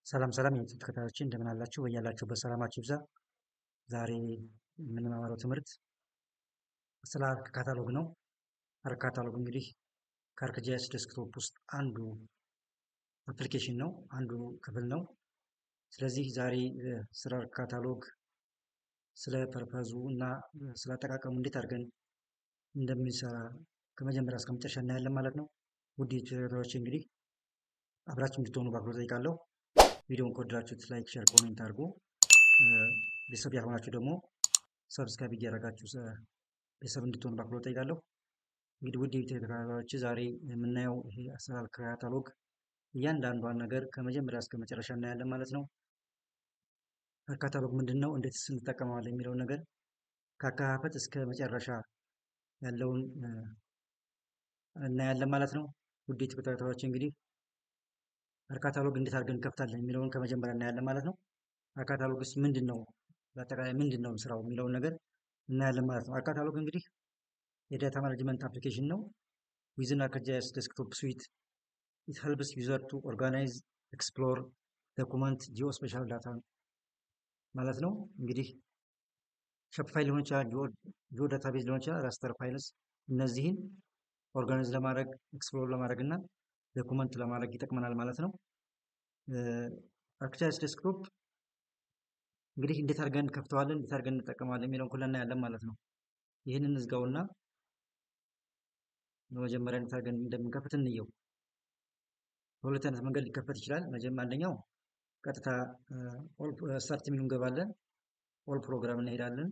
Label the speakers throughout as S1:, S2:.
S1: ሰላም ሰላም የዩቲዩብ ተከታታዮች እንደምን አላችሁ? በያላችሁበት ሰላማችሁ ይብዛ። ዛሬ የምንማማረው ትምህርት ስለ አርክ ካታሎግ ነው። አርክ ካታሎግ እንግዲህ ከአርክጂኤስ ዴስክቶፕ ውስጥ አንዱ አፕሊኬሽን ነው፣ አንዱ ክፍል ነው። ስለዚህ ዛሬ ስለ አርክ ካታሎግ፣ ስለ ፐርፐዙ እና ስለ አጠቃቀሙ እንዴት አድርገን እንደሚሰራ ከመጀመሪያ እስከ መጨረሻ እናያለን ማለት ነው። ውድ ተከታታዮች እንግዲህ አብራችሁ እንድትሆኑ በአክብሮት እጠይቃለሁ። ቪዲዮውን ከወደዳችሁት ላይክ፣ ሼር፣ ኮሜንት አድርጉ። ቤተሰብ ያልሆናችሁ ደግሞ ሰብስክራይብ እያደረጋችሁ ቤተሰብ እንድትሆኑ በአክብሮት እጠይቃለሁ። እንግዲህ ውድ ተከታታዮች ዛሬ የምናየው ይሄ አሰራር ካታሎግ እያንዳንዷን ነገር ከመጀመሪያ እስከ መጨረሻ እናያለን ማለት ነው። ካታሎግ ምንድነው፣ እንዴትስ እንጠቀመዋለን የሚለውን ነገር ከአከፋፈት እስከ መጨረሻ ያለውን እናያለን ማለት ነው። ውድ ተከታታዮች እንግዲህ ካታሎግ እንዴት አድርገን እንከፍታለን የሚለውን ከመጀመሪያ እናያለን ማለት ነው። ካታሎግስ ምንድነው፣ በአጠቃላይ ምንድነው ስራው የሚለውን ነገር እናያለን ማለት ነው። ካታሎግ እንግዲህ የዳታ ማኔጅመንት አፕሊኬሽን ነው። ዊዝን አርክጂኤስ ዴስክቶፕ ስዊት ኢት ሄልፕስ ዩዘር ቱ ኦርጋናይዝ፣ ኤክስፕሎር፣ ዶኩመንት ጂኦስፔሻል ዳታ ማለት ነው። እንግዲህ ሼፕ ፋይል ሊሆን ይችላል፣ ጂኦ ዳታቤዝ ሊሆን ይችላል፣ ራስተር ፋይልስ፣ እነዚህን ኦርጋናይዝ ለማድረግ ኤክስፕሎር ለማድረግ እና ዶኩመንት ለማድረግ ይጠቅመናል ማለት ነው። አርክጂኤስ ዴስክቶፕ እንግዲህ እንዴት አድርገን እንከፍተዋለን፣ እንዴት አድርገን እንጠቀመዋለን የሚለውን ሁሉ እናያለን ማለት ነው። ይህንን እንዝጋውና በመጀመሪያ እንዴት አድርገን እንደምንከፍት እንየው። በሁለት አይነት መንገድ ሊከፈት ይችላል። አንደኛው ቀጥታ ስታርት የሚሉ እንገባለን፣ ኦል ፕሮግራም እንሄዳለን።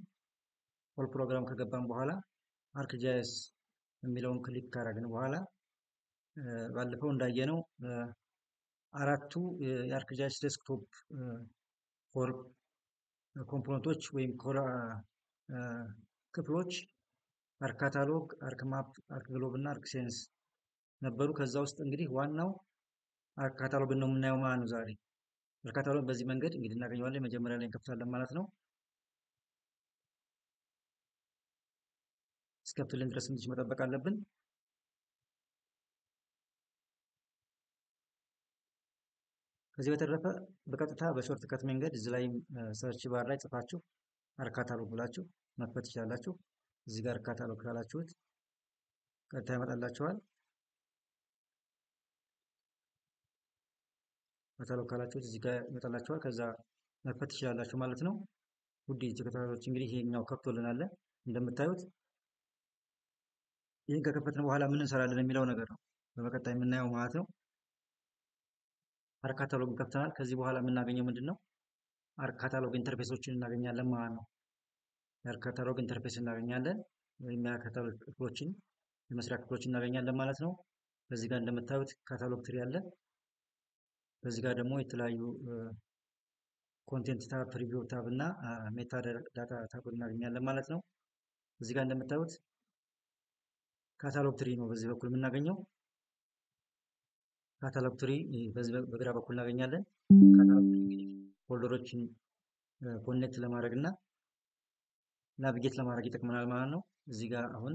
S1: ኦል ፕሮግራም ከገባን በኋላ አርክጂኤስ የሚለውን ክሊክ ካደረግን በኋላ ባለፈው እንዳየነው አራቱ የአርክጂኤስ ዴስክቶፕ ኮር ኮምፖነንቶች ወይም ኮር ክፍሎች አርክ ካታሎግ፣ አርክ ማፕ፣ አርክ ግሎብ እና አርክ ሴንስ ነበሩ። ከዛ ውስጥ እንግዲህ ዋናው አርክ ካታሎግ ነው የምናየው ማለት ነው ዛሬ። አርክ ካታሎግ በዚህ መንገድ እንግዲህ እናገኘዋለን። መጀመሪያ ላይ እንከፍታለን ማለት ነው። እስከፍትልን ድረስ ትንሽ መጠበቅ አለብን። ከዚህ በተረፈ በቀጥታ በሾርት ከት መንገድ እዚህ ላይ ሰርች ባር ላይ ጽፋችሁ አርክ ካታሎግ ብላችሁ መክፈት ትችላላችሁ። እዚህ ጋር ካታሎግ ካላችሁት ቀጥታ ያመጣላችኋል። ካታሎግ ካላችሁት እዚህ ጋር ይመጣላችኋል። ከዛ መክፈት ትችላላችሁ ማለት ነው። ውድ ተከታታዮች እንግዲህ ይሄኛው ከፍቶልናል እንደምታዩት። ይህን ከከፈትን በኋላ ምን እንሰራለን የሚለው ነገር ነው በመቀጠል የምናየው ማለት ነው። አርክ ካታሎግ ከፍተናል። ከዚህ በኋላ የምናገኘው ምንድነው? አርክ ካታሎግ ኢንተርፌሶችን እናገኛለን ማለት ነው። የአርክ ካታሎግ ኢንተርፌስ እናገኛለን ወይም የአርክ ካታሎግ ክፍሎችን፣ የመስሪያ ክፍሎችን እናገኛለን ማለት ነው። በዚህ ጋር እንደምታዩት ካታሎግ ትሪ አለ። በዚህ ጋር ደግሞ የተለያዩ ኮንቴንት ታብ፣ ፕሪቪው ታብ እና ሜታ ዳታ ታብ እናገኛለን ማለት ነው። እዚህ ጋር እንደምታዩት ካታሎግ ትሪ ነው በዚህ በኩል የምናገኘው። ካታሎግ ትሪ በዚህ በግራ በኩል እናገኛለን። ካታሎግ ትሪ እንግዲህ ፎልደሮችን ኮኔክት ለማድረግ እና ናቪጌት ለማድረግ ይጠቅመናል ማለት ነው። እዚህ ጋር አሁን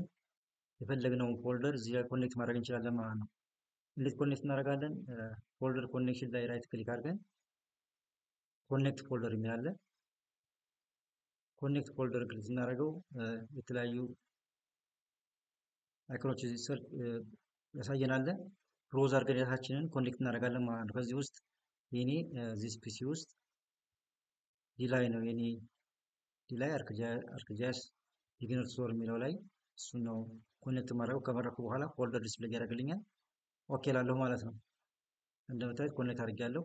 S1: የፈለግነውን ፎልደር እዚህ ጋር ኮኔክት ማድረግ እንችላለን ማለት ነው። እንዴት ኮኔክት እናደርጋለን? ፎልደር ኮኔክሽን ላይ ራይት ክሊክ አድርገን ኮኔክት ፎልደር የሚል አለ። ኮኔክት ፎልደር ክሊክ ስናደርገው የተለያዩ አይኮኖች ያሳየናል። ብሮዝ አድርገን ዳታችንን ኮኔክት እናደርጋለን ማለት ነው። ከዚህ ውስጥ የኔ ዚስ ፒሲ ውስጥ ዲላይ ነው የኔ ዲላይ አርክጂኤስ ቢግነር ቱቶር የሚለው ላይ እሱ ነው ኮኔክት ማድረገው። ከመረኩ በኋላ ፎልደር ዲስፕሌይ ያደርግልኛል። ኦኬ ላለሁ ማለት ነው። እንደምታዩት ኮኔክት አድርጌያለሁ።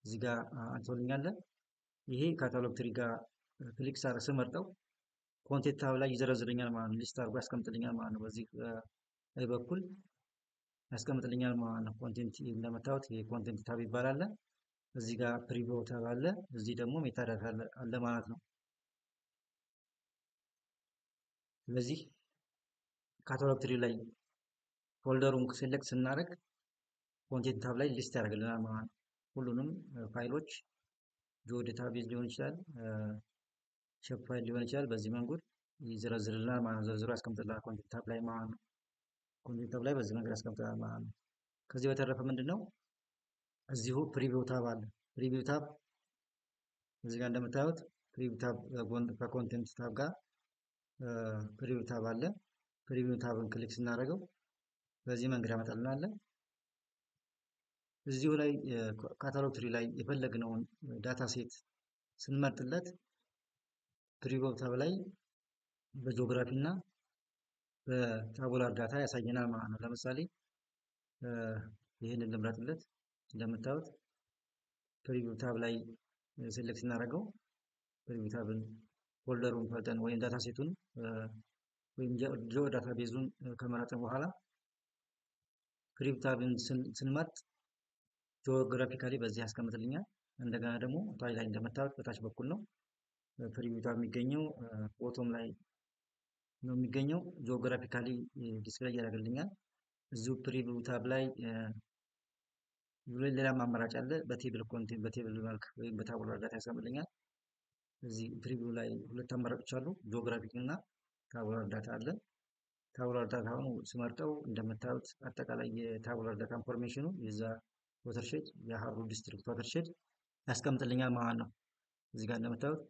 S1: እዚህ ጋር አንቶልኛል። ይሄ ካታሎግ ትሪ ጋር ክሊክ ስመርጠው ኮንቴንት ታብ ላይ ይዘረዝልኛል ማለት ነው። ሊስት አድርጎ ያስቀምጥልኛል ማለት ነው። በዚህ በኩል ያስቀምጥልኛል ማለት ነው። ኮንቴንት እንደምታዩት የኮንቴንት ታብ ይባላል። እዚህ ጋር ፕሪቪው ታብ አለ። እዚህ ደግሞ ሜታ ዳታ አለ ማለት ነው። ስለዚህ ካታሎግ ትሪ ላይ ፎልደሩን ሴሌክት ስናደርግ ኮንቴንት ታብ ላይ ሊስት ያደርግልናል ማለት ነው። ሁሉንም ፋይሎች ጂኦ ዳታቤዝ ሊሆን ይችላል፣ ሼፕ ፋይል ሊሆን ይችላል። በዚህ መንገድ ይዘረዝርልናል ማለት ነው። ዘርዝሮ ያስቀምጥልናል ኮንቴንት ታብ ላይ ማለት ነው። ኮንቴንት ታብ ላይ በዚህ መንገድ ያስቀምጥልናል ማለት ነው። ከዚህ በተረፈ ምንድነው እዚሁ ፕሪቪው ታብ አለ። ፕሪቪው ታብ እዚህ ጋር እንደምታዩት ፕሪቪው ታብ ከኮንቴንት ታብ ጋር ፕሪቪው ታብ አለ። ፕሪቪው ታብን ክሊክ ስናደርገው በዚህ መንገድ ያመጣልናል። እዚሁ ላይ ካታሎግ ትሪ ላይ የፈለግነውን ዳታ ሴት ስንመርጥለት ፕሪቪው ታብ ላይ በጂኦግራፊ እና በታቡላር ዳታ ያሳየናል ማለት ነው። ለምሳሌ ይህንን ልምረጥለት። እንደምታዩት ፕሪቪው ታብ ላይ ሴሌክት ስናደርገው ፕሪቪው ታብን ፎልደሩን ፈርተን ወይም ዳታ ሴቱን ወይም ጂኦ ዳታ ቤዙን ከመረጥን በኋላ ፕሪቪው ታብን ስንመርጥ ጂኦግራፊካሊ በዚህ ያስቀምጥልኛል። እንደገና ደግሞ ታች ላይ እንደምታዩት በታች በኩል ነው ፕሪቪው ታብ የሚገኘው፣ ቦቶም ላይ ነው የሚገኘው። ጂኦግራፊካሊ ዲስፕሌይ ያደርግልኛል። እዚሁ ፕሪቪው ታብ ላይ ሌላም አማራጭ አለ። በቴብል ኮንቴንት በቴብል መልክ ወይም በታቡላር ዳታ ያስቀምጥልኛል። እዚህ ፕሪቪው ላይ ሁለት አማራጮች አሉ፣ ጂኦግራፊክ እና ታቡላር ዳታ አለ። ታቡላር ዳታ ሆኖ ስመርጠው እንደምታዩት አጠቃላይ የታቡላር ዳታ ኢንፎርሜሽኑ የዛ ወተርሼድ የሀሩር ዲስትሪክት ወተርሼድ ያስቀምጥልኛል ማለት ነው። እዚህ ጋር እንደምታዩት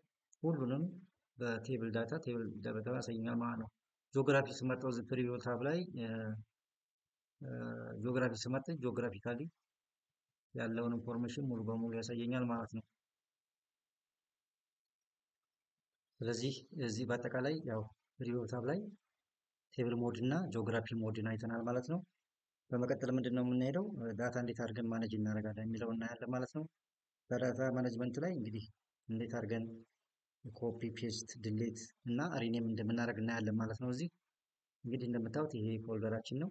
S1: ሁሉንም በቴብል ዳታ ያሳየኛል ማለት ነው። ጂኦግራፊ ስመርጠው እዚህ ፕሪቪው ታብ ላይ ጂኦግራፊ ስመርጥ ጂኦግራፊካሊ ያለውን ኢንፎርሜሽን ሙሉ በሙሉ ያሳየኛል ማለት ነው። ስለዚህ እዚህ በአጠቃላይ ያው ፕሪቪው ታብ ላይ ቴብል ሞድ እና ጂኦግራፊ ሞድን አይተናል ማለት ነው። በመቀጠል ምንድን ነው የምንሄደው ዳታ እንዴት አድርገን ማኔጅ እናደርጋለን የሚለው እናያለን ማለት ነው። በዳታ ማኔጅመንት ላይ እንግዲህ እንዴት አድርገን ኮፒ ፔስት ድሌት እና ሪኔም እንደምናደርግ እናያለን ማለት ነው። እዚህ እንግዲህ እንደምታዩት ይሄ ፎልደራችን ነው።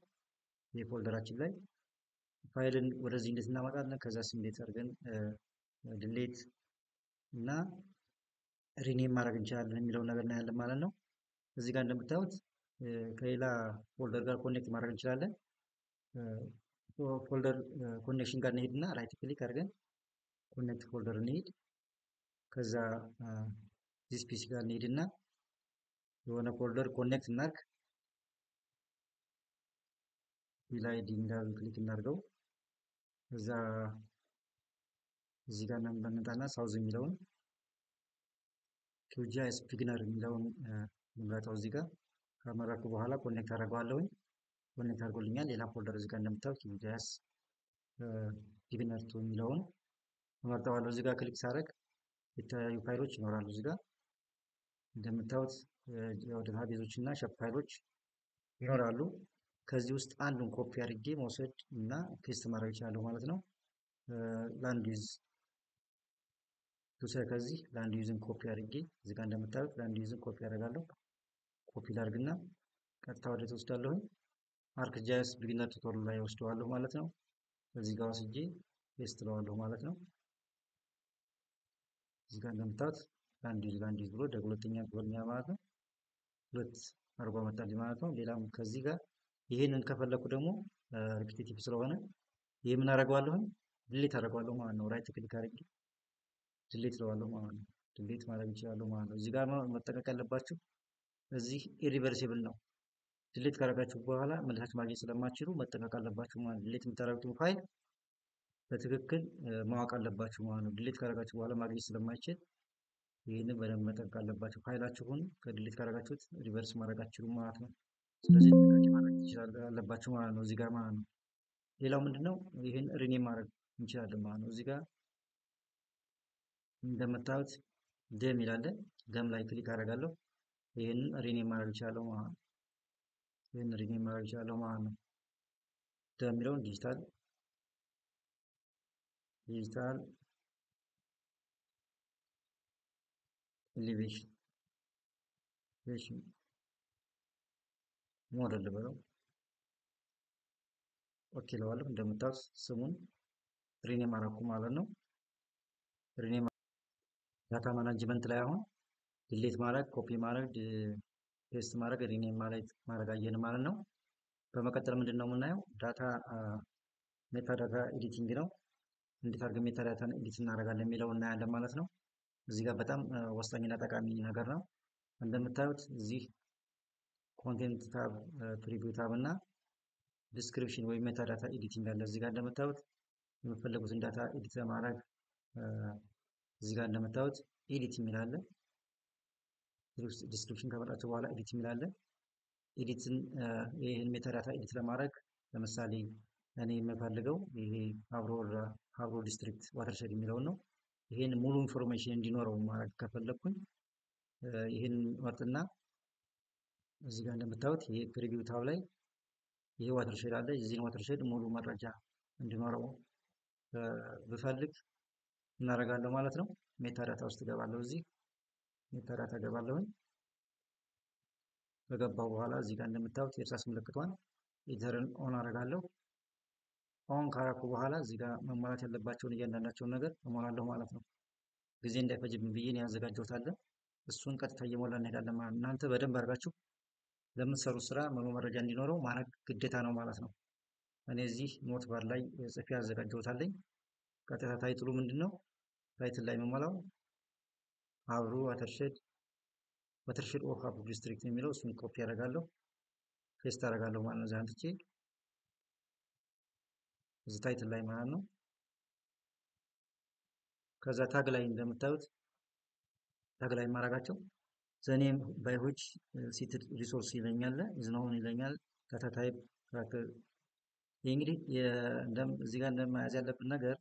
S1: ይሄ ፎልደራችን ላይ ፋይልን ወደዚህ እንዴት እናመጣለን፣ ከዛስ እንዴት አድርገን ድሌት እና ሪኔም ማድረግ እንችላለን የሚለውን ነገር እናያለን ማለት ነው። እዚህ ጋር እንደምታዩት ከሌላ ፎልደር ጋር ኮኔክት ማድረግ እንችላለን። ፎልደር ኮኔክሽን ጋር እንሄድና ራይት ክሊክ አድርገን ኮኔክት ፎልደር እንሄድ። ከዛ ዚስ ፒሲ ጋር እንሄድና የሆነ ፎልደር ኮኔክት እናድርግ። ላይ ዲንጋል ክሊክ እናድርገው። ከዛ እዚህ ጋር እንመጣና ሳውዝ የሚለውን ኪውጂአይኤስ ቢግነር የሚለውን እንምረጠው። እዚህ ጋር ከመረጥኩ በኋላ ኮኔክት አደርገዋለሁኝ። ኮኔክት አድርጎልኛል። ሌላ ፎልደር እዚህ ጋር እንደምታዩት ኪውጂአይኤስ ቢግነር ቱ የሚለውን እመርጠዋለሁ። እዚህ ጋር ክሊክ ሳደርግ የተለያዩ ፋይሎች ይኖራሉ። እዚህ ጋር እንደምታዩት የዳታ ቤዞች እና ሸፕ ፋይሎች ይኖራሉ። ከዚህ ውስጥ አንዱን ኮፒ አድርጌ መውሰድ እና ፔስት ማድረግ ይችላለሁ ማለት ነው። ላንድ ዩዝ ከዚህ ላንድ ዩዝን ኮፒ አድርጌ እዚህ ጋር እንደምታዩት ላንድ ዩዝን ኮፒ አደርጋለሁ። ኮፒ ላድርግና ቀጥታ ወደ ተወስዳለሁ። አርክጂአይኤስ ቢግነር ቱቶሪያል ላይ ወስደዋለሁ ማለት ነው። እዚህ ጋር ወስጄ ፔስት ለዋለሁ ማለት ነው። እዚህ ጋር እንደምታዩት ላንድ ዩዝ ብሎ ሁለተኛ ጎልኛ ማለት ነው። ሁለት አርጎ መጣልኝ ማለት ነው። ሌላም ከዚህ ጋር ይሄንን ከፈለኩ ደግሞ ሪፒቲቲቭ ስለሆነ ይሄ ምን አደርገዋለሁ ድሌት አደርገዋለሁ ማለት ነው። ራይት ክሊክ አድርጌ ድሌት ለዋለሁ ማለት ነው። ድሌት ማድረግ ይችላል ማለት ነው። እዚህ ጋር መጠንቀቅ ያለባችሁ እዚህ ኢሪቨርሲብል ነው። ድሌት ካደረጋችሁ በኋላ መልሳችሁ ማግኘት ስለማትችሉ መጠንቀቅ አለባችሁ ማለት ነው። ድሌት የምታደርጉትን ፋይል በትክክል ማወቅ አለባችሁ ማለት ነው። ድሌት ካደረጋችሁ በኋላ ማግኘት ስለማይችል ይህንን በደንብ መጠንቀቅ አለባችሁ። ፋይላችሁን ከድሌት ካደረጋችሁት ሪቨርስ ማድረግ አትችሉም ማለት ነው። ስለዚህ ጥንቃቄ ማድረግ አለባችሁ ማለት ነው። እዚህ ጋር ማለት ነው። ሌላው ምንድነው ይህን ሪኔም ማድረግ እንችላለን ማለት ነው። እዚህ ጋር እንደምታዩት ደም ይላል። ደም ላይ ክሊክ አደርጋለሁ። ይህንን ሪኔም ማድረግ ይችላለሁ ማለት ነው። ይህን ሪኔም ማድረግ ይችላለሁ ማለት ነው። ደም የሚለውን ዲጂታል ኤሌቬሽን ሞዴል ብለው ኦኬ ለዋለሁ። እንደምታዩት ስሙን ሪኔም አደረኩ ማለት ነው። ሪኔም ዳታ ማናጅመንት ላይ አሁን ዲሌት ማድረግ፣ ኮፒ ማድረግ፣ ፔስት ማድረግ፣ ሪኔም ማድረግ አየን ማለት ነው። በመቀጠል ምንድን ነው የምናየው ዳታ ሜታ ዳታ ኤዲቲንግ ነው። እንዴት አድርገን ሜታ ዳታን ኤዲት እናደርጋለን የሚለው እናያለን ማለት ነው። እዚህ ጋር በጣም ወሳኝና ጠቃሚ ነገር ነው። እንደምታዩት እዚህ ኮንቴንት ታብ፣ ፕሪቪው ታብ እና ዲስክሪፕሽን ወይም ሜታ ዳታ ኤዲቲንግ አለ። እዚህ ጋር እንደምታዩት የምትፈልጉትን ዳታ ኤዲት ለማድረግ እዚህ ጋር እንደምታዩት ኤዲት የሚል አለ። ዲስክሪፕሽን ከመጣችሁ በኋላ ኤዲት የሚል አለ። ኤዲትን ይህን ሜታዳታ ኤዲት ለማድረግ ለምሳሌ እኔ የምፈልገው ይሄ ሀብሮ ዲስትሪክት ዋተርሸድ የሚለውን ነው። ይሄን ሙሉ ኢንፎርሜሽን እንዲኖረው ማድረግ ከፈለኩኝ ይህን መርጥና እዚህ ጋር እንደምታዩት ይሄ ፕሪቪው ታብ ላይ ይሄ ዋተርሸድ አለ። የዚህን ዋተርሸድ ሙሉ መረጃ እንዲኖረው ብፈልግ እናደርጋለሁ ማለት ነው። ሜታዳታ ውስጥ እገባለሁ። እዚህ ሜታዳታ እገባለሁኝ። ከገባው በኋላ እዚህ ጋር እንደምታዩት የእርሳስ ምልክቷን ኢንተርን ኦን አደርጋለሁ። ኦን ካረኩ በኋላ እዚህ ጋር መሟላት ያለባቸውን እያንዳንዳቸውን ነገር እሞላለሁ ማለት ነው። ጊዜ እንዳይፈጅብኝ ብዬ ነው ያዘጋጀሁት አለ። እሱን ቀጥታ እየሞላ እንሄዳለን ማለት ነው። እናንተ በደንብ አድርጋችሁ ለምትሰሩት ስራ ሙሉ መረጃ እንዲኖረው ማድረግ ግዴታ ነው ማለት ነው። እኔ እዚህ ኖት ባር ላይ ጽፌ ያዘጋጀሁት አለኝ። ቀጥታ ታይትሉ ምንድን ነው? ታይትል ላይ የምሞላው ሀብሩ ዋተርሸድ ኦፍ ሀብሩ ዲስትሪክት የሚለው እሱን ኮፒ አደርጋለሁ፣ ፔስት አደርጋለሁ ማለት ነው። እዚህ አንጥቼ እዚህ ታይትል ላይ ማለት ነው። ከዛ ታግ ላይ እንደምታዩት ታግ ላይ የማደርጋቸው ዘኔም ባይሆች ሲትድ ሪሶርስ ይለኛል፣ ዝናውን ይለኛል፣ ዳታ ታይፕ ካራክተር። ይህ እንግዲህ እዚህ ጋር እንደመያዝ ያለብን ነገር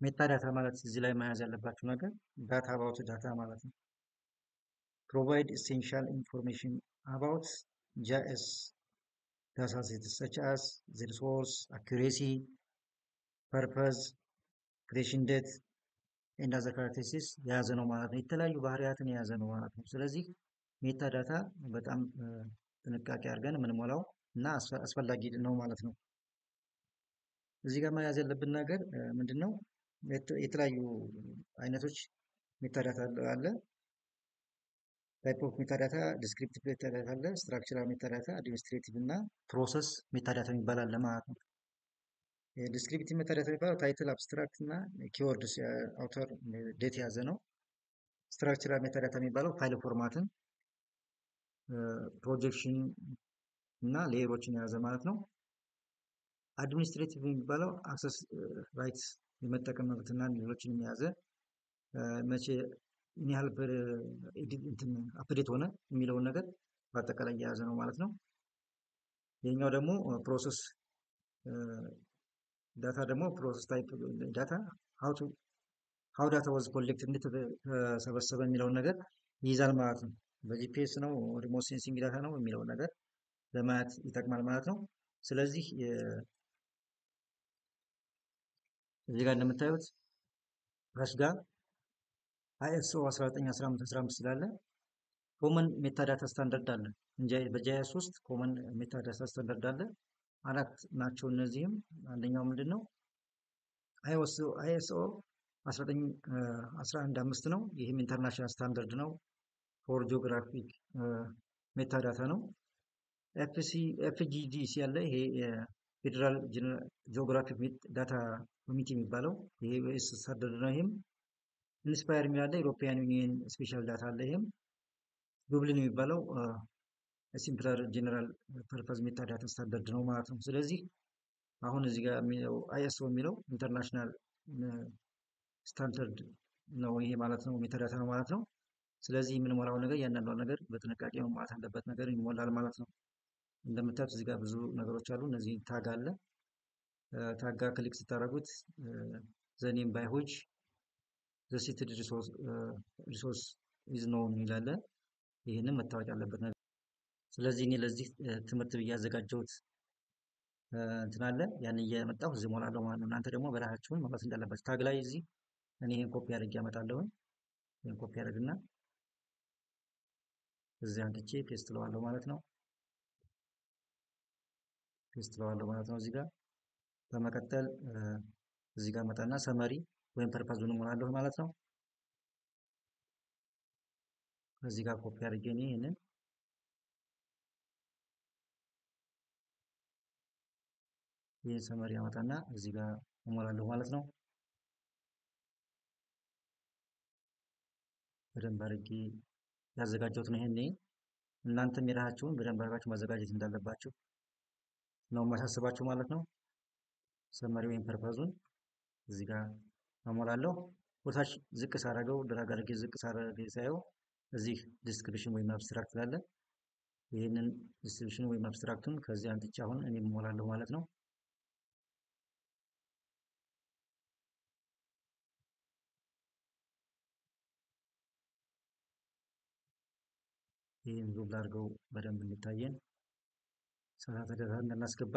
S1: ሜታዳታ ማለት እዚህ ላይ መያዝ ያለባችሁ ነገር ዳታ አባውት ዳታ ማለት ነው። ፕሮቫይድ ኢሴንሻል ኢንፎርሜሽን አባውት ጂአይኤስ ዳታ ሴትስ ሰች አስ ዘ ሪሶርስ አኩሬሲ ፐርፐዝ ክሬሽን ዴት ኤንድ አዘር ካራክተሪስቲክስ የያዘ ነው ማለት ነው። የተለያዩ ባህሪያትን የያዘ ነው ማለት ነው። ስለዚህ ሜታዳታ በጣም ጥንቃቄ አድርገን የምንሞላው እና አስፈላጊ ነው ማለት ነው። እዚህ ጋር መያዝ ያለብን ነገር ምንድን ነው? የተለያዩ አይነቶች ሜታዳታ አለ። ታይፕ ኦፍ ሜታዳታ፣ ዲስክሪፕቲቭ ሜታዳታ አለ፣ ስትራክቸራል ሜታዳታ፣ አድሚኒስትሬቲቭ እና ፕሮሰስ ሜታዳታ የሚባል አለ ማለት ነው። ዲስክሪፕቲቭ ሜታዳታ የሚባለው ታይትል፣ አብስትራክት እና ኪወርድስ አውተር ዴት የያዘ ነው። ስትራክቸራል ሜታዳታ የሚባለው ፋይል ፎርማትን፣ ፕሮጀክሽን እና ሌየሮችን የያዘ ማለት ነው። አድሚኒስትሬቲቭ የሚባለው አክሰስ ራይትስ የመጠቀም መብትና ሌሎችን የያዘ መቼ ምን ያህል አፕዴት ሆነ የሚለውን ነገር በአጠቃላይ የያዘ ነው ማለት ነው። ይህኛው ደግሞ ፕሮሰስ ዳታ ደግሞ ፕሮሰስ ታይፕ ዳታ ሀው ዳታ ወዝ ኮሌክት እንዴት ተሰበሰበ የሚለውን ነገር ይይዛል ማለት ነው። በጂፒኤስ ነው ሪሞት ሴንሲንግ ዳታ ነው የሚለውን ነገር ለማየት ይጠቅማል ማለት ነው። ስለዚህ እዚህ ጋር እንደምታዩት ታች ጋር አይኤስኦ 1915 ስላለ ኮመን ሜታዳታ ስታንዳርድ አለ። በጂአይኤስ ውስጥ ኮመን ሜታዳታ ስታንዳርድ አለ። አራት ናቸው እነዚህም። አንደኛው ምንድን ነው? አይኤስኦ 19115 ነው። ይህም ኢንተርናሽናል ስታንዳርድ ነው ፎር ጂኦግራፊክ ሜታዳታ ነው። ኤፍጂዲሲ ያለ ይሄ ፌዴራል ጂኦግራፊክ ዳታ ኮሚቴ የሚባለው ይሄ ዩኤስ ስታንዳርድ ነው። ይህም ኢንስፓየር የሚላለ ኢሮፒያን ዩኒየን ስፔሻል ዳታ አለ። ይህም ዱብሊን የሚባለው ሲምፕለር ጀነራል ፐርፐዝ ሜታዳታ ስታንዳርድ ነው ማለት ነው። ስለዚህ አሁን እዚህ ጋር የሚለው አይኤስኦ የሚለው ኢንተርናሽናል ስታንዳርድ ነው ይሄ ማለት ነው፣ ሜታዳታ ነው ማለት ነው። ስለዚህ የምንሞላው ነገር እያንዳንዷ ነገር በጥንቃቄ መሟላት አለበት ነገር ይሞላል ማለት ነው። እንደምታዩት እዚህ ጋር ብዙ ነገሮች አሉ። እነዚህ ታግ አለ። ታጋ ክሊክ ስታደርጉት ዘኔም ባይሆች ዘሲትድ ሪሶርስ ኢዝ ኖውን ይላል። ይህንን መታወቅ ያለበት ነገር። ስለዚህ እኔ ለዚህ ትምህርት ብዬ ያዘጋጀሁት እንትን አለ። ያን እየመጣሁ እዚህ እሞላለሁ ማለት ነው። እናንተ ደግሞ በራሳችሁን ማለት እንዳለባችሁ ታግ ላይ እዚህ እኔ ይሄን ኮፒ አድርጌ አመጣለሁ። ይሄን ኮፒ አድርግና እዚህ አንጥቼ ፔስት ለዋለሁ ማለት ነው። ፔስት ለዋለሁ ማለት ነው እዚህ ጋር። በመቀጠል እዚህ ጋር መጣና ሰመሪ ወይም ፐርፐዙን እሞላለሁ ማለት ነው። እዚህ ጋር ኮፒ አድርጌ እኔ ይሄንን ይህን ሰመሪ አመጣና እዚህ ጋር እሞላለሁ ማለት ነው። በደንብ አድርጌ ያዘጋጀሁት ነው። ይሄኔ እናንተም የራሳችሁን በደንብ አድርጋችሁ ማዘጋጀት እንዳለባችሁ ነው የማሳስባችሁ ማለት ነው። ሰመሪ ወይም ፐርፐዙን እዚህ ጋር አሞላለሁ። ወታች ዝቅ ሳደርገው ድራግ አድርጌ ዝቅ ሳደርገው ሳየው እዚህ ዲስክሪፕሽን ወይም አብስትራክት ስላለ ይህንን ዲስክሪፕሽን ወይም አብስትራክቱን ከዚህ አንጥቼ አሁን እኔ እሞላለሁ ማለት ነው። ይህን ዙም ላድርገው በደንብ እንዲታየን ሰፋ ዳታ እናስገባ።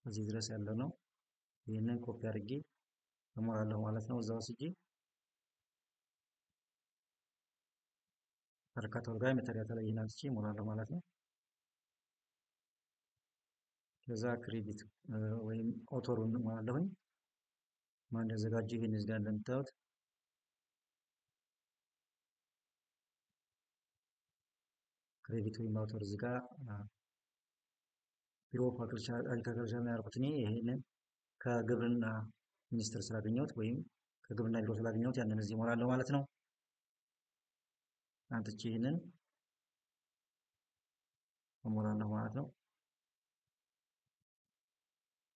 S1: እዚህ ድረስ ያለው ነው። ይህንን ኮፒ አድርጌ እሞላለሁ ማለት ነው። እዛው ወስጄ አርካታው ጋር ሜታዳታ ላይ ይናንስቼ እሞላለሁ ማለት ነው። ከዛ ክሬዲት ወይም ኦቶሩን እሞላለሁኝ። ማን እንደዘጋጀ ይሄን እዚህ ጋር እንደምታዩት ክሬዲት ወይም አውቶር እዚህ ጋር ቢሮ ኦፍ አግሪካልቸር ነው ያልኩት እኔ ይሄንን ከግብርና ሚኒስቴር ስላገኘሁት ወይም ከግብርና ቢሮ ስላገኘሁት ያንን እዚህ እሞላለሁ ማለት ነው። አንጥቼ ይሄንን እሞላለሁ ማለት ነው።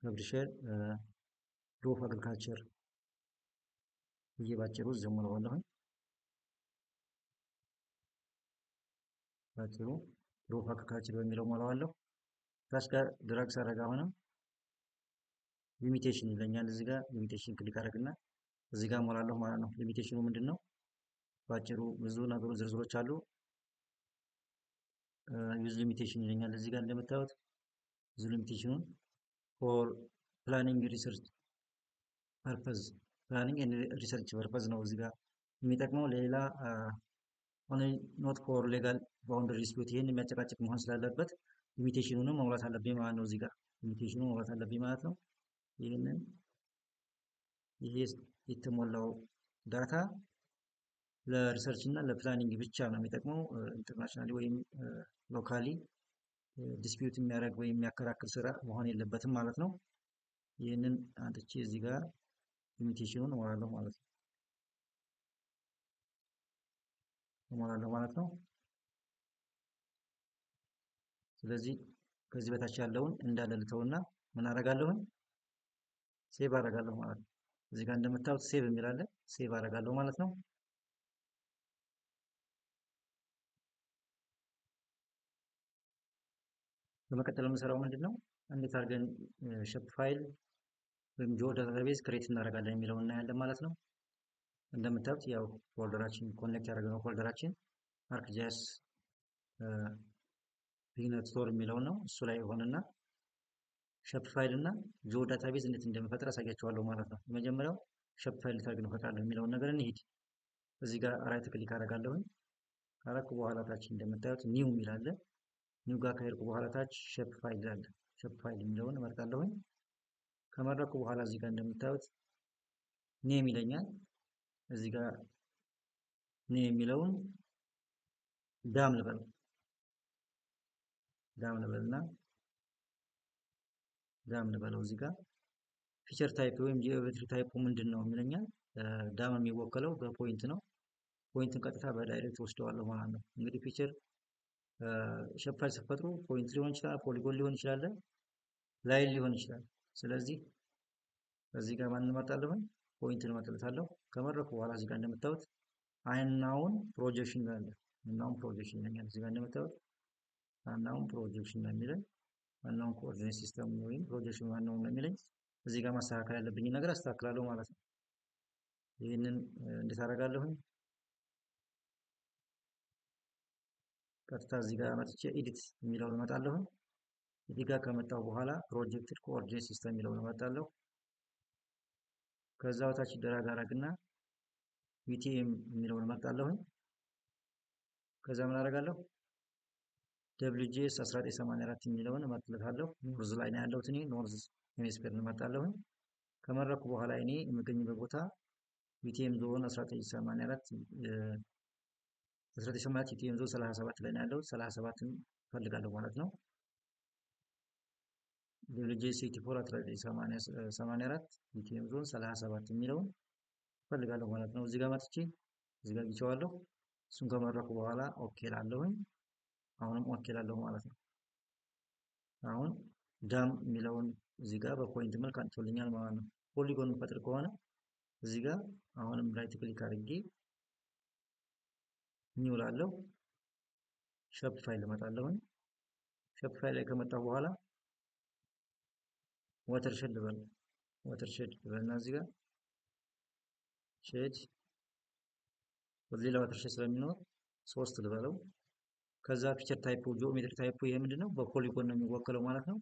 S1: ፐብሊሸር ቢሮ ኦፍ አግሪካልቸር ብዬ ባጭሩ እዚህ እሞላለሁኝ። ባጭሩ ቢሮ ኦፍ አግሪካልቸር በሚለው እሞላዋለሁ። ታች ጋር ድራግ ሳደርግ አሁንም ሊሚቴሽን ይለኛል። እዚህ ጋር ሊሚቴሽን ክሊክ አደርግና እዚህ ጋር እሞላለሁ ማለት ነው። ሊሚቴሽኑ ምንድን ነው? ባጭሩ ብዙ ነገሮች ዝርዝሮች አሉ። ዩዝ ሊሚቴሽን ይለኛል። እዚህ ጋር እንደምታዩት ዩዝ ሊሚቴሽኑን ፎር ፕላኒንግ ሪሰርች ፐርፐዝ ፕላኒንግ ኤንድ ሪሰርች ፐርፐዝ ነው እዚህ ጋር የሚጠቅመው። ሌላ ኦንሊ ኖት ፎር ሌጋል ባውንደሪ ዲስፒዩት ይህን የሚያጨቃጭቅ መሆን ስላለበት ሊሚቴሽኑንም መሙላት አለብኝ ማለት ነው። እዚህ ጋር ሊሚቴሽኑ መሙላት አለብኝ ማለት ነው። ይህንን ይሄ የተሞላው ዳታ ለሪሰርች እና ለፕላኒንግ ብቻ ነው የሚጠቅመው። ኢንተርናሽናሊ ወይም ሎካሊ ዲስፒዩት የሚያደርግ ወይም የሚያከራክር ስራ መሆን የለበትም ማለት ነው። ይህንን አንጥቼ እዚህ ጋር ሊሚቴሽኑን እሞላለሁ ማለት ነው። እሞላለሁ ማለት ነው። ስለዚህ ከዚህ በታች ያለውን እንዳለ ልተውና ምን አደርጋለሁኝ? ሴቭ አደርጋለሁ ማለት ነው። እዚህ ጋር እንደምታዩት ሴቭ የሚል አለ። ሴቭ አደርጋለሁ ማለት ነው። በመቀጠል የምንሰራው ምንድን ነው? እንዴት አድርገን ሼፕ ፋይል ወይም ጂኦ ዳታቤዝ ክሬት እናደርጋለን የሚለውን እናያለን ማለት ነው። እንደምታዩት ያው ፎልደራችን ኮኔክት ያደረግነው ፎልደራችን አርክጂኤስ ቢግነር ስቶር የሚለው ነው። እሱ ላይ ሆነና ሼፕ ፋይል እና ጂኦ ዳታቤዝ እንዴት እንደምፈጥር አሳያቸዋለሁ ማለት ነው። የመጀመሪያው ሼፕ ፋይል ታርገን እፈጥራለሁ የሚለውን ነገር እንሂድ። እዚህ ጋር ራይት ክሊክ አደርጋለሁኝ። ካረኩ በኋላ ታች እንደምታዩት ኒው የሚል አለ። ኒው ጋር ከሄድኩ በኋላ ታች ሼፕ ፋይል አለ። ሼፕ ፋይል የሚለውን እመርጣለሁኝ። ከመረኩ በኋላ እዚህ ጋር እንደምታዩት ኔም ይለኛል። እዚህ ጋር ኔም የሚለውን ዳም ልበል ልበልና ዳም ልበለው። እዚህ ጋር ፊቸር ታይፕ ወይም ጂኦሜትሪ ታይፑ ምንድን ነው የሚለኛል። ዳም የሚወከለው በፖይንት ነው። ፖይንትን ቀጥታ በዳይሬክት ወስደዋለሁ ማለት ነው። እንግዲህ ፊቸር ሼፕ ፋይል ስትፈጥሩ ፖይንት ሊሆን ይችላል፣ ፖሊጎን ሊሆን ይችላል፣ ላይን ሊሆን ይችላል። ስለዚህ እዚህ ጋር ማን እንመርጣለሁ? ፖይንትን እመርጥለታለሁ። ከመረኩ በኋላ እዚህ ጋር እንደምታዩት አናውን ፕሮጀክሽን አለ። አናውን ፕሮጀክሽን ይለኛል። እዚህ ጋር እንደምታዩት አናውን ፕሮጀክሽን ነው የሚለኝ። አናውን ኮኦርዲኔት ሲስተም ወይም ፕሮጀክሽን አናውን ነው የሚለኝ። እዚህ ጋር ማስተካከል ያለብኝ ነገር አስተካክላለሁ ማለት ነው። ይህንን እንዴት አደርጋለሁኝ? ቀጥታ እዚህ ጋር መጥቼ ኤዲት የሚለውን እመጣለሁ። እዚህ ጋር ከመጣው በኋላ ፕሮጀክትድ ኮኦርዲኔት ሲስተም የሚለውን እመጣለሁ። ከዛ በታች ድራግ አደርግና ዩቲኤም የሚለውን እመርጣለሁ። ከዛ ምን አደርጋለሁ? WGS 1984 የሚለውን እመርጥለታለሁ። ኖርዝ ላይ ነው ያለሁት እኔ ኖርዝ ሄሚስፌርን እመርጣለሁ። ከመረኩ በኋላ እኔ የምገኝበት ቦታ ዩቲኤም ዞን 1984 ዩቲኤም ዞን 37 ላይ ነው ያለሁት። 37ን እፈልጋለሁ ማለት ነው። WGS 1984 ዩቲኤም ዞን 37 የሚለውን እፈልጋለሁ ማለት ነው። እዚህ ጋር መጥቼ እዚህ ጋር ግቸዋለሁ። እሱን ከመረኩ በኋላ ኦኬ ላለሁኝ። አሁንም ኦኬ እላለሁ ማለት ነው። አሁን ዳም የሚለውን እዚህ ጋር በፖይንት መልክ አንጥቶልኛል ማለት ነው። ፖሊጎን ፈጥር ከሆነ እዚህ ጋር አሁንም ራይት ክሊክ አድርጌ ኒው ላለው ሸፕ ፋይል እመጣለሁኝ። ሸፕ ፋይል ላይ ከመጣሁ በኋላ ወተርሼድ ልበል ወተርሼድ ልበልና እዚህ ጋር ሼድ ሌላ ወተርሼድ ስለሚኖር 3 ልበለው። ከዛ ፊቸር ታይፑ ጂኦሜትሪ ታይፑ ይሄ ምንድነው? በፖሊጎን ነው የሚወከለው ማለት ነው።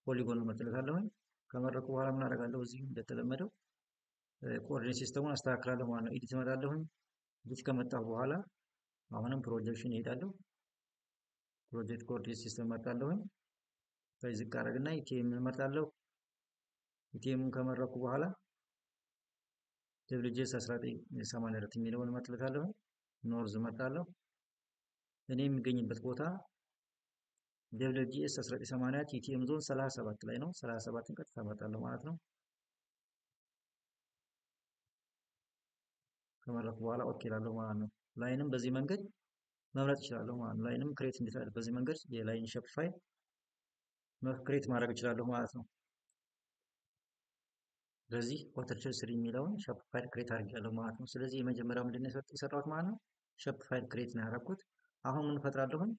S1: ፖሊጎን እመርጥለታለሁኝ። ከመረጥኩ በኋላ ምን አደርጋለሁ? እዚህ እንደተለመደው ኮኦርዲኔት ሲስተሙን አስተካክላለሁ ማለት ነው። ኤዲት እመጣለሁኝ። ኤዲት ከመጣሁ በኋላ አሁንም ፕሮጀክሽን እሄዳለሁ። ፕሮጀክት ኮኦርዲኔት ሲስተም እመርጣለሁኝ። ከዚህ ዝቅ አደርግና ኢቲኤም እመርጣለሁ። ኢቲኤምን ከመረጥኩ በኋላ ደብሊውጂኤስ 1984 የሚለውን እመርጥለታለሁ። ኖርዝ እመርጣለሁ። እኔ የሚገኝበት ቦታ ደብሊውጂኤስ 1984 ኢቲኤም ዞን 37 ላይ ነው። 37ን ቀጥታ እመርጣለሁ ማለት ነው። ከመረጥኩ በኋላ ኦኬ እላለሁ ማለት ነው። ላይንም በዚህ መንገድ መምረጥ እችላለሁ ማለት ነው። ላይንም ክሬት እንዴት በዚህ መንገድ የላይን ሼፕ ፋይል ክሬት ማድረግ እችላለሁ ማለት ነው። ስለዚህ ወተርሼድ 3 የሚለውን ሼፕ ፋይል ክሬት አድርጌያለሁ ማለት ነው። ስለዚህ የመጀመሪያው ምንድን ነው የሰራሁት ማለት ነው? ሼፕ ፋይል ክሬት ነው ያደረኩት። አሁን ምን እፈጥራለሁኝ?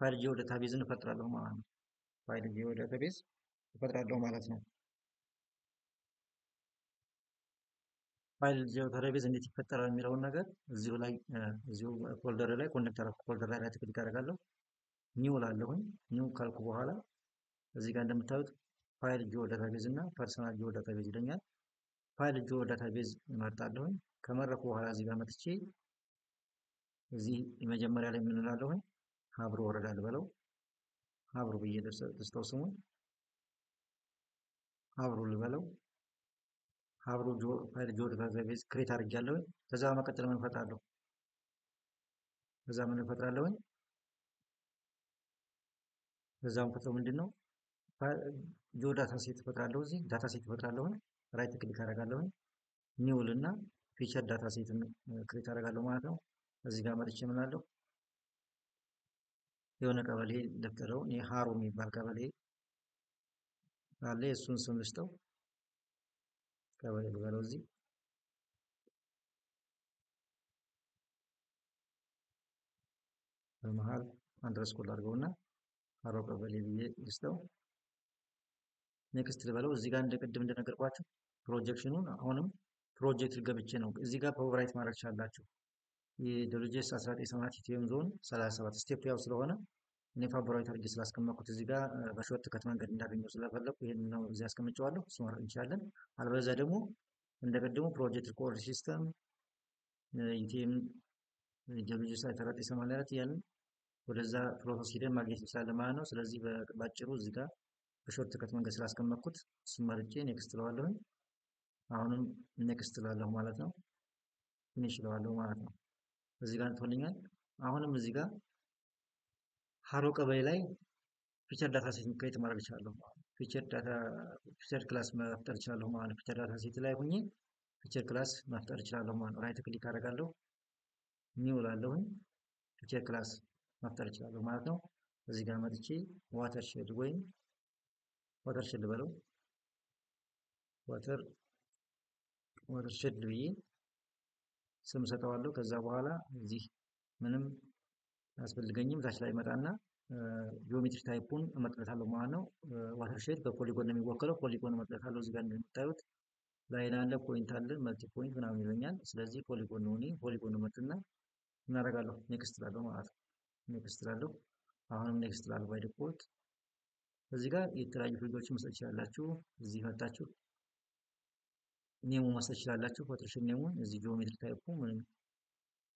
S1: ፋይል ጂኦ ዳታቤዝን እፈጥራለሁ ማለት ነው። ፋይል ጂኦ ዳታቤዝ እፈጥራለሁ ማለት ነው። ፋይል ጂኦ ዳታቤዝ እንዴት ይፈጠራል የሚለውን ነገር እዚሁ ላይ እዚሁ ፎልደር ላይ ኮኔክት አደረኩ። ፎልደር ላይ ራይት ክሊክ አደርጋለሁ። ኒው ላለሁኝ ኒው ካልኩ በኋላ እዚህ ጋር እንደምታዩት ፋይል ጂኦ ዳታቤዝ እና ፐርሰናል ጂኦ ዳታቤዝ ይለኛል። ፋይል ጂኦ ዳታቤዝ እመርጣለሁኝ። ከመረጥኩ በኋላ እዚህ ጋር መጥቼ እዚህ የመጀመሪያ ላይ ምን እላለሁኝ? ሀብሮ ወረዳ ልበለው። ሀብሮ ብዬ ደስተው ስሙን ሀብሮ ልበለው። ሀብሮ ፋይል ጂኦ ዳታቤዝ ክሬት አድርጌያለሁ። ከዛ በመቀጠል ምን እፈጥራለሁ? ከዛ ምን እፈጥራለሁኝ? ከዛ የምፈጥረው ምንድን ነው? ጂኦ ዳታ ሴት እፈጥራለሁ። እዚህ ዳታ ሴት እፈጥራለሁ። ራይት ክሊክ አደርጋለሁኝ። ኒውል እና ፊቸር ዳታ ሴትን ክሬት አደርጋለሁ ማለት ነው። እዚህ ጋር መጥቼ ምን አለው? የሆነ ቀበሌ ልፍጠረው። እኔ ሀሮ የሚባል ቀበሌ አለ። የእሱን ስም ልስጠው። ቀበሌ ልበለው። እዚህ በመሀል አንደርስኮር አድርገውና ሀሮ ቀበሌ ብዬ ልስጠው። ኔክስት ልበለው። እዚህ ጋር እንደቅድም እንደነገርኳችሁ ፕሮጀክሽኑን አሁንም ፕሮጀክት ገብቼ ነው። እዚህ ጋር ፋቮራይት ማድረግ ቻላችሁ። የደብሊውጂኤስ 1980 ኢቲኤም ዞን 37 ስቴፕ ያው ስለሆነ እኔ ፋቮራይት አድርጌ ስላስቀመጥኩት እዚህ ጋር በሾርት ከት መንገድ እንዳገኘው ስለፈለኩ ይሄን ነው እዚህ አስቀምጨዋለሁ። እሱ ማድረግ እንችላለን። አልበዛ ደግሞ እንደቀድሞ ፕሮጀክት ኮድ ሲስተም ኢቲኤም ደብሊውጂኤስ 1984 እያልን ወደዛ ፕሮሰስ ሂደን ማግኘት እንችላለን ማለት ነው። ስለዚህ ባጭሩ እዚህ ጋር በሾርት ከት መንገድ ስላስቀመጥኩት እሱን መርጬ ኔክስት እለዋለሁኝ። አሁንም ኔክስት እላለሁ ማለት ነው። ፊኒሽ እለዋለሁ ማለት ነው። እዚህ ጋር እንቶልኛል። አሁንም እዚህ ጋር ሀሮ ቀበሌ ላይ ፊቸር ዳታ ሴት ክሬት ማድረግ እችላለሁ። ፊቸር ክላስ መፍጠር እችላለሁ ማለት ነው። ፊቸር ዳታ ሴት ላይ ሁኜ ፊቸር ክላስ መፍጠር እችላለሁ ማለት ነው። ራይት ክሊክ አደርጋለሁ። ኒው እላለሁኝ። ፊቸር ክላስ መፍጠር እችላለሁ ማለት ነው። እዚህ ጋር መጥቼ ዋተርሼድ ወይም ዋተርሼድ ልበለው። ዋተርሼድ ብዬ ስም ሰጠዋለሁ። ከዛ በኋላ እዚህ ምንም አያስፈልገኝም። ታች ላይ መጣና ጂኦሜትሪ ታይፑን እመርጥለታለሁ ማለት ነው። ዋተርሼድ በፖሊጎን ነው የሚወከለው። ፖሊጎን እመርጥለታለሁ። እዚህ ጋር እንደምታዩት ላይን አለ፣ ፖይንት አለ፣ መልቲ ፖይንት ምናምን ይለኛል። ስለዚህ ፖሊጎን ነው። እኔ ፖሊጎን እመርጥና ምን አደርጋለሁ? ኔክስት እላለሁ ማለት ነው። ኔክስት እላለሁ። አሁንም ኔክስት እላለሁ ባይ ዲፎልት። እዚህ ጋር የተለያዩ ፊልዶችን መስጠት ትችላላችሁ። እዚህ መጣችሁ ኔሙ መስጠት ትችላላችሁ። ዋተርሼድ ኔሙን እዚህ ጂኦሜትሪ ታይፑ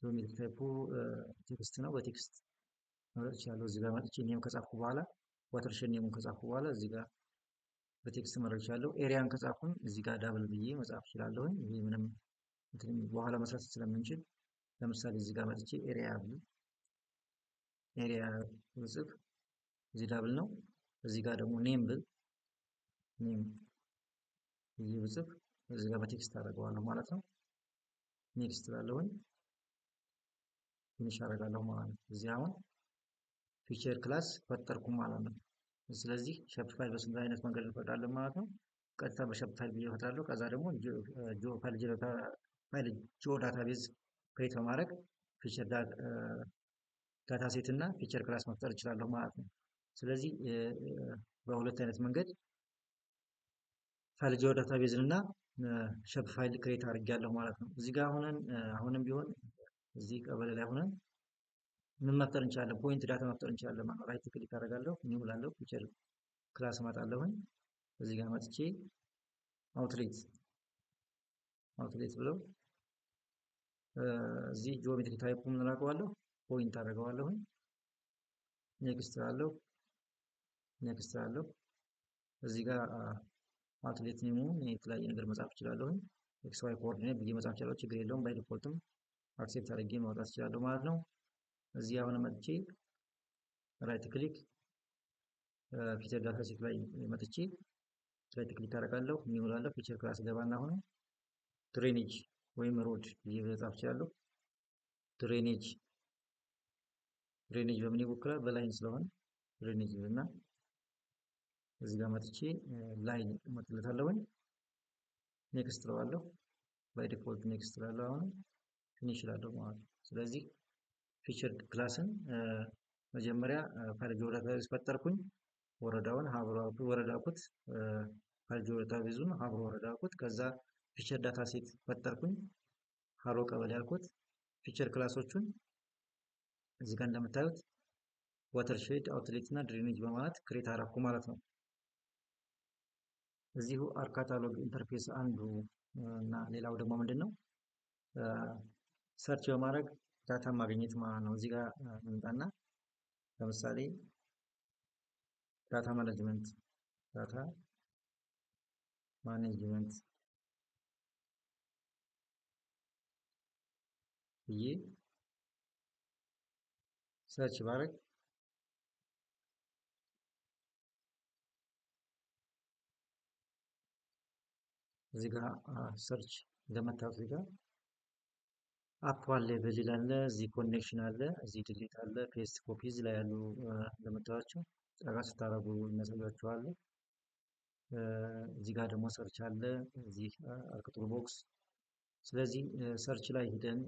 S1: ጂኦሜትሪ ታይፑ ቴክስት ነው። በቴክስት መምረጥ እችላለሁ። እዚህ ጋር መጥቼ ኔም ከጻፍኩ በኋላ ዋተርሼድ ኔሙን ከጻፍኩ በኋላ እዚህ ጋር በቴክስት መምረጥ እችላለሁ። ኤሪያን ከጻፍኩኝ እዚህ ጋር ዳብል ብዬ መጻፍ እችላለሁ። ይሄ ምንም በኋላ መስራት ስለምንችል ለምሳሌ እዚህ ጋር መጥቼ ኤሪያ ብጽፍ እዚህ ዳብል ነው። እዚህ ጋር ደግሞ ኔም ኔም ብዬ ብጽፍ እዚህ ጋር በቴክስት አደርገዋለሁ ማለት ነው። ኔክስት እላለሁኝ። ፊኒሽ አደርጋለሁ ማለት ነው። እዚህ አሁን ፊቸር ክላስ ፈጠርኩ ማለት ነው። ስለዚህ ሼፕ ፋይል በስንት አይነት መንገድ እንፈጥራለን ማለት ነው። ቀጥታ በሼፕ ፋይል ብዬ እፈጥራለሁ። ከዛ ደግሞ ፋይል ጂኦ ዳታቤዝ ክሬት በማድረግ ፊቸር ዳታ ሴት እና ፊቸር ክላስ መፍጠር እችላለሁ ማለት ነው። ስለዚህ በሁለት አይነት መንገድ ፋይል ጂኦ ዳታቤዝ እና ሼፕ ፋይል ክሬት አድርጌያለሁ ማለት ነው። እዚህ ጋር አሁንም ቢሆን እዚህ ቀበሌ ላይ ሆነን ምን መፍጠር እንችላለን? ፖይንት ዳታ መፍጠር እንችላለን ማለት ነው። ራይት ክሊክ አደርጋለሁ፣ ኒው እላለሁ፣ ፊቸር ክላስ እመጣለሁኝ። እዚህ ጋር መጥቼ አውትሌት ብለው እዚህ ጂኦሜትሪ ታይፕ ምን አደርገዋለሁ? ፖይንት አደርገዋለሁኝ። ኔክስት አለው። እዚህ ጋር አውትሌት ኔሙ የተለያየ ነገር መጻፍ እችላለሁኝ። ኤክስ ዋይ ኮኦርዲኔት ብዬ መጻፍ እችላለሁ፣ ችግር የለውም። ባይ ዲፎልትም አክሴፕት አድርጌ ማውጣት እችላለሁ ማለት ነው። እዚህ አሁን መጥቼ ራይት ክሊክ ፊቸር ዳታ ሴት ላይ መጥቼ ራይት ክሊክ አደርጋለሁ፣ ኒው እላለሁ፣ ፊቸር ክላስ ገባና አሁን ድሬኔጅ ወይም ሮድ ብዬ መጻፍ እችላለሁ። ድሬኔጅ በምን ይወክላል? በላይን ስለሆነ ድሬኔጅ እና እዚህ ጋር መጥቼ ላይን እመጥለታለሁኝ። ኔክስት እለዋለሁ። ባይ ዲፎልት ኔክስት እላለሁ። አሁን ፊኒሽ እላለሁ ማለት ነው። ስለዚህ ፊቸር ክላስን መጀመሪያ ፋይል ጂኦ ዳታቤዝ ፈጠርኩኝ። ወረዳውን ወረዳ አልኩት። ፋይል ጂኦ ዳታቤዙን ሀብሮ ወረዳ አልኩት። ከዛ ፊቸር ዳታ ሴት ፈጠርኩኝ። ሀሎ ቀበሌ አልኩት። ፊቸር ክላሶቹን እዚህ ጋር እንደምታዩት ዋተርሼድ፣ አውትሌት እና ድሬኔጅ በማለት ክሬት አደረኩ ማለት ነው። እዚሁ አር ካታሎግ ኢንተርፌስ አንዱ እና ሌላው ደግሞ ምንድን ነው? ሰርች በማድረግ ዳታ ማግኘት ማለት ነው። እዚህ ጋር እንምጣና ለምሳሌ ዳታ ማኔጅመንት ብዬ ሰርች ባረግ እዚህ ጋር ሰርች እንደምታዩት እዚህ ጋር አፕ ሌቭል ይላል። እዚህ ኮኔክሽን አለ፣ እዚህ ድሊት አለ፣ ፔስት ኮፒዝ ላይ ያሉ እንደምታዩቸው ጠጋ ስታደርጉ ይመሰላችኋል። እዚህ ጋር ደግሞ ሰርች አለ፣ እዚህ አርክቱር ቦክስ። ስለዚህ ሰርች ላይ ሂደን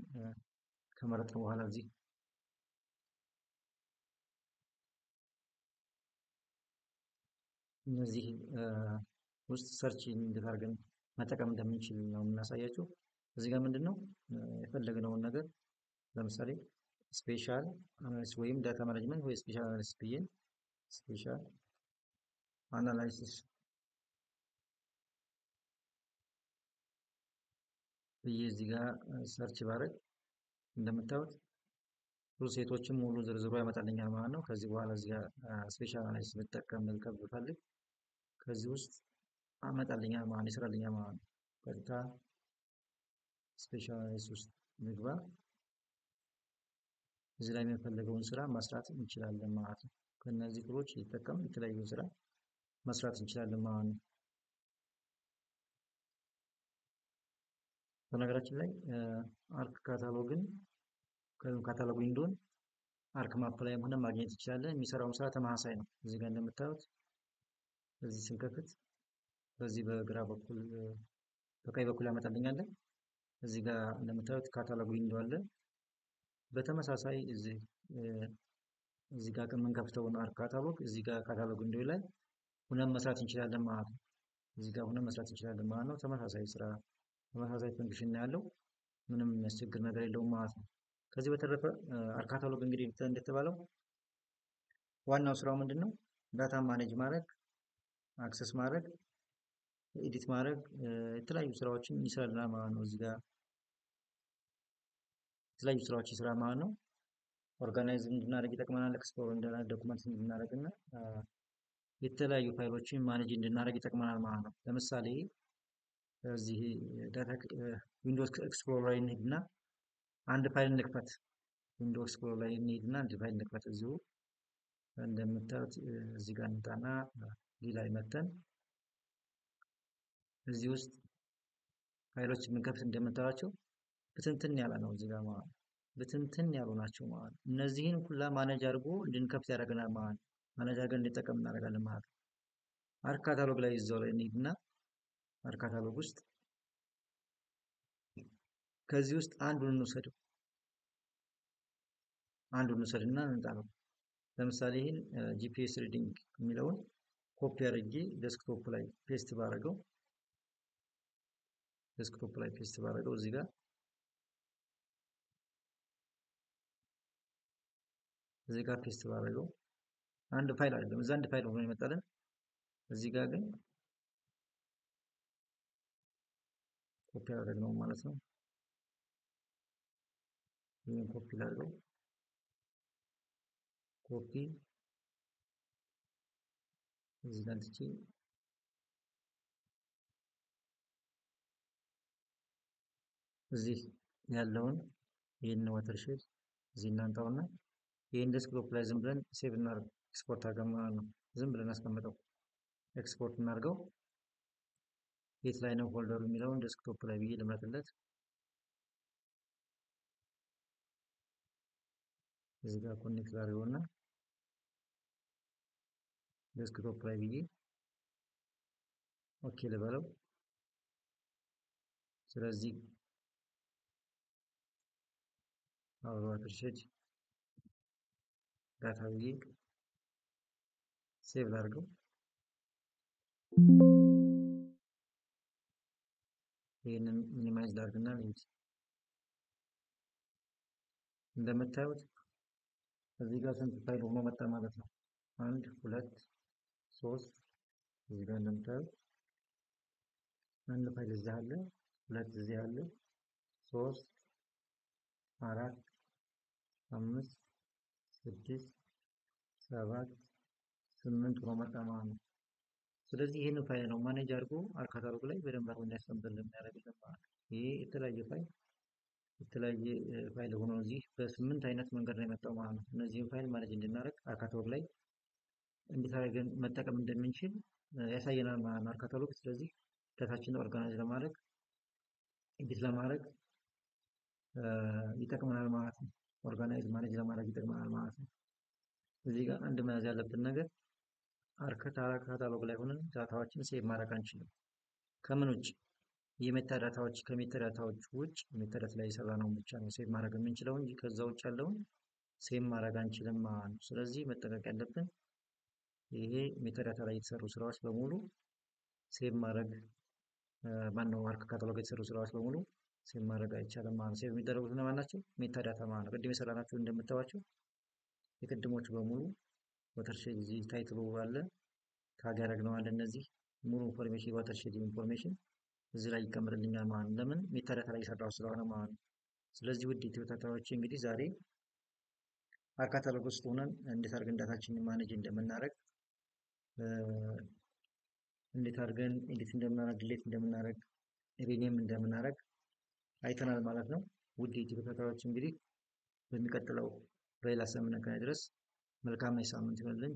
S1: ከመረጥን በኋላ እዚህ እነዚህ ውስጥ ሰርች እንዴት አድርገን መጠቀም እንደምንችል ነው የምናሳያቸው። እዚህ ጋር ምንድነው የፈለግነውን ነገር ለምሳሌ ስፔሻል አናሊሲስ ወይም ዳታ ማኔጅመንት ወይ ስፔሻል አናሊሲስ ብዬ ስፔሻል አናላይሲስ ብዬ እዚህ ጋር ሰርች ባረግ እንደምታዩት ብዙ ሴቶችን ሙሉ ዝርዝሩ ያመጣልኛል ማለት ነው። ከዚህ በኋላ እዚህ ጋር ስፔሻል አናሊሲስ ብጠቀም ብፈልግ ከዚህ ውስጥ አመጣልኛል ማለት ነው፣ ይሰራልኛል ማለት ነው። ቀጥታ ስፔሻል አናሊሲስ ውስጥ ምግባ እዚህ ላይ የምንፈልገውን ስራ መስራት እንችላለን ማለት ነው። ከነዚህ ቱሎች እየተጠቀም የተለያዩ ስራ መስራት እንችላለን ማለት ነው። በነገራችን ላይ አርክ ካታሎግን ካታሎግ ዊንዶን አርክ ማፕ ላይ ሆነ ማግኘት እንችላለን። የሚሰራውን ስራ ተመሳሳይ ነው። እዚህ ጋር እንደምታዩት እዚህ ስንከፍት በዚህ በግራ በኩል በቀኝ በኩል ያመጣልኛል። እዚህ ጋር እንደምታዩት ካታሎግ ዊንዶ አለ። በተመሳሳይ እዚህ ጋር የምንከፍተውን አርክ ካታሎግ እዚህ ጋር ካታሎግ ዊንዶ ላይ ሆነን መስራት እንችላለን ማለት ነው። እዚህ ጋር ሆነን መስራት እንችላለን ማለት ነው። ተመሳሳይ ስራ ተመሳሳይ ፈንክሽን ያለው ምንም የሚያስቸግር ነገር የለውም ማለት ነው። ከዚህ በተረፈ አርክ ካታሎግ እንግዲህ እንደተባለው ዋናው ስራው ምንድነው? ዳታ ማኔጅ ማድረግ፣ አክሰስ ማድረግ፣ ኤዲት ማድረግ፣ የተለያዩ ስራዎችን ይሰራልናል ማለት ነው። እዚህ ጋር የተለያዩ ስራዎች ይሰራ ማለት ነው። ኦርጋናይዝ እንድናደርግ ይጠቅመናል። ኤክስፕሎር እንድናደርግ፣ ዶክመንት እንድናደርግ እና የተለያዩ ፋይሎችን ማኔጅ እንድናደርግ ይጠቅመናል ማለት ነው። ለምሳሌ እዚህ ዳታ ዊንዶውስ ኤክስፕሎረር ላይ እንሂድና አንድ ፋይል እንክፈት። ዊንዶውስ ኤክስፕሎረር ላይ እንሂድና አንድ ፋይል እንክፈት። እዚሁ እንደምታዩት እዚህ ጋር እንምጣና ዲ ላይ መተን እዚህ ውስጥ ፋይሎች የምንከፍት እንደምታዩቸው ብትንትን ያለ ነው እዚህ ጋር ማለት ነው። ብትንትን ያሉ ናቸው ማለት ነው። እነዚህን ሁላ ማኔጅ አድርጎ እንድንከፍት ያደርገናል ማለት ነው። ማኔጅ አድርገን እንዲጠቀም እናደርጋለን ማለት ነው። አርክ ካታሎግ ላይ እዛው ላይ እንሂድና አርክ ካታሎግ ውስጥ ከዚህ ውስጥ አንዱን እንውሰድው እንውሰድና እንጣለው። ለምሳሌ ይህን ጂፒኤስ ሪዲንግ የሚለውን ኮፒ አድርጌ ዴስክቶፕ ላይ ፔስት ባደረገው እዚህ ጋር ፔስት ባደረገው አንድ ፋይል አይደለም፣ እዛ አንድ ፋይል ሆኖ ይመጣልን። እዚህ ጋር ግን ኮፒ አደረግነው ማለት ነው። ይህን ኮፒ ላድርገው፣ ኮፒ እዚህ ጋር ትቼ እዚህ ያለውን ይህን ወተርሼድ እዚህ እናንጣውና ይህን ዴስክቶፕ ላይ ዝም ብለን ሴቭ እናድርግ። ኤክስፖርት አድርገን ማለት ነው። ዝም ብለን አስቀምጠው፣ ኤክስፖርት እናድርገው። የት ላይ ነው ፎልደሩ የሚለውን ዴስክቶፕ ላይ ብዬ ልምረጥለት። እዚህ ጋር ኮኔክት አድርገውና ዴስክቶፕ ላይ ብዬ ኦኬ ልበለው። ስለዚህ አውሮ ዋተርሼድ ዳታ ብዬ ሴቭ ላድርገው። ይህንን ሚኒማይዝ ላድርግና ልሂድ። እንደምታዩት እዚህ ጋር ስንት ፋይል ሆኖ መጣ ማለት ነው። 1 2 3 እዚህ ጋር እንደምታዩት አንድ ፋይል እዚህ አለ፣ 2 እዚህ አለ፣ 3 4 5 6 7 8 ሆኖ መጣ ማለት ነው። ስለዚህ ይህንን ፋይል ነው ማኔጅ አድርጎ አርክ ካታሎግ ላይ በደንብ አድርጎ እንዲያስቀምጥልን የሚያደርግልን ማለት ነው። ይሄ የተለያየ ፋይል ሆኖ እዚህ በ8 አይነት መንገድ ነው የመጣው ማለት ነው። እነዚህን ፋይል ማኔጅ እንድናደርግ አርክ ካታሎግ ላይ እንዴት አድርገን መጠቀም እንደምንችል ያሳየናል ማለት ነው አርክ ካታሎግ። ስለዚህ ዳታችንን ኦርጋናይዝ ለማድረግ ኤዲት ለማድረግ ይጠቅመናል ማለት ነው። ኦርጋናይዝ ማኔጅ ለማድረግ ይጠቅመናል ማለት ነው። እዚህ ጋር አንድ መያዝ ያለብን ነገር አርክ ካታሎግ ላይ ሆነን ዳታዎችን ሴቭ ማድረግ አንችልም። ከምን ውጭ? የሜታ ዳታዎች ከሜታ ዳታዎች ውጭ ሜታ ዳታ ላይ የሰራነውን ብቻ ነው ሴቭ ማድረግ የምንችለው እንጂ ከዛ ውጭ ያለውን ሴቭ ማድረግ አንችልም ማለት ነው። ስለዚህ መጠንቀቅ ያለብን ይሄ ሜታ ዳታ ላይ የተሰሩ ስራዎች በሙሉ ሴቭ ማድረግ ማነው አርክ ካታሎግ የተሰሩ ስራዎች በሙሉ ሴቭ ማድረግ አይቻልም ማለት ነው። ሴቭ የሚደረጉት እነማን ናቸው? ሜታ ዳታ ማለት ነው። ቅድም የሰራናቸው እንደምታዩቸው የቅድሞቹ በሙሉ ዋተርሼድ እዚህ ታይትሉ አለ፣ ታግ ያደረግነው አለ። እነዚህ ሙሉ ኢንፎርሜሽን ዋተርሼድ ኢንፎርሜሽን እዚህ ላይ ይቀመጥልኛል ማለት ነው። ለምን? ሜታ ዳታ ላይ የሰራው ስለሆነ ማለት ነው። ስለዚህ ውድ ተከታታዮች እንግዲህ ዛሬ አርክ ካታሎግ ውስጥ ሆነን እንዴት አድርገን ዳታችንን ማኔጅ እንደምናደርግ፣ እንዴት አድርገን ኤዲት እንደምናደርግ፣ ዲሌት እንደምናደርግ፣ ሪኔም እንደምናደርግ አይተናል ማለት ነው። ውድ ተከታታዮች እንግዲህ በሚቀጥለው በሌላ ሳምንት ድረስ መልካም ሳምንት ይሆንልን።